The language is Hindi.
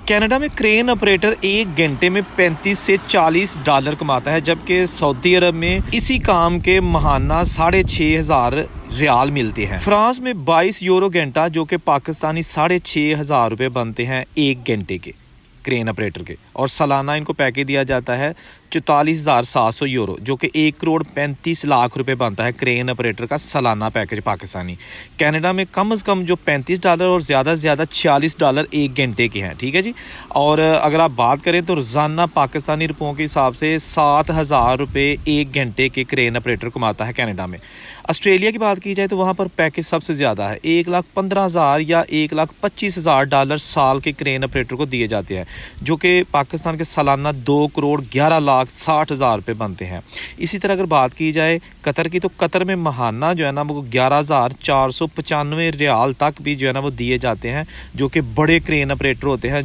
कनाडा में क्रेन ऑपरेटर एक घंटे में 35 से $40 कमाता है, जबकि सऊदी अरब में इसी काम के महाना 6,500 रियाल मिलते हैं। फ्रांस में 22 यूरो घंटा, जो कि पाकिस्तानी 6,500 रुपये बनते हैं एक घंटे के क्रेन ऑपरेटर के, और सालाना इनको पैकेज दिया जाता है 44,700 यूरो, जो कि 1,35,00,000 रुपये बनता है क्रेन ऑपरेटर का सालाना पैकेज पाकिस्तानी। कनाडा में कम से कम जो $35 और ज़्यादा से ज़्यादा $46 एक घंटे के हैं, ठीक है जी। और अगर आप बात करें तो रोज़ाना पाकिस्तानी रुपयों के हिसाब से 7,000 रुपये एक घंटे के क्रेन ऑपरेटर कमाता है कनाडा में। ऑस्ट्रेलिया की बात की जाए तो वहाँ पर पैकेज सबसे ज़्यादा है, 1,15,000 या $1,25,000 साल के क्रेन ऑपरेटर को दिए जाते हैं, जो कि पाकिस्तान के सालाना 2,11,60,000 रुपये बनते हैं। इसी तरह अगर बात की जाए कतर की, तो कतर में महाना जो है ना वो 11,495 रियाल तक भी जो है ना वो दिए जाते हैं, जो कि बड़े क्रेन ऑपरेटर होते हैं।